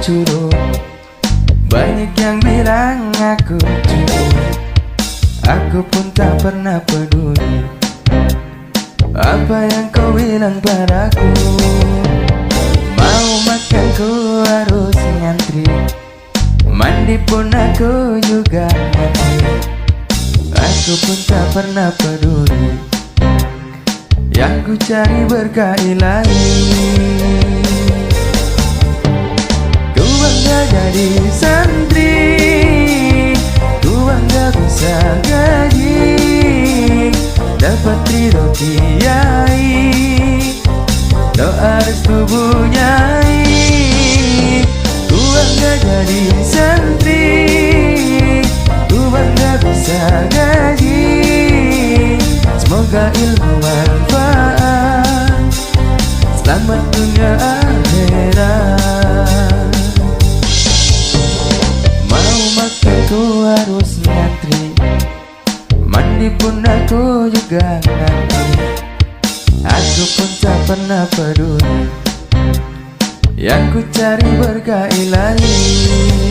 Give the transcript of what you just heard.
curut. Banyak yang bilang aku cukup, aku pun tak pernah peduli apa yang kau bilang padaku. Mau makan ku harus ngantri, mandi pun aku juga ngantri. Aku pun tak pernah peduli, yang ku cari berkah ilahi. Ku bangga jadi santri, ku bangga bisa gaji, dapat ridho kiai, doa restu bunyai. Ku bangga jadi santri, ku bangga bisa gaji, semoga ilmu manfaat, selamat dunia akhirat. Mau makan ku harus ngantri, mandi pun aku juga ngantri. Aku pun tak pernah peduli, yang ku cari berkah ilahi.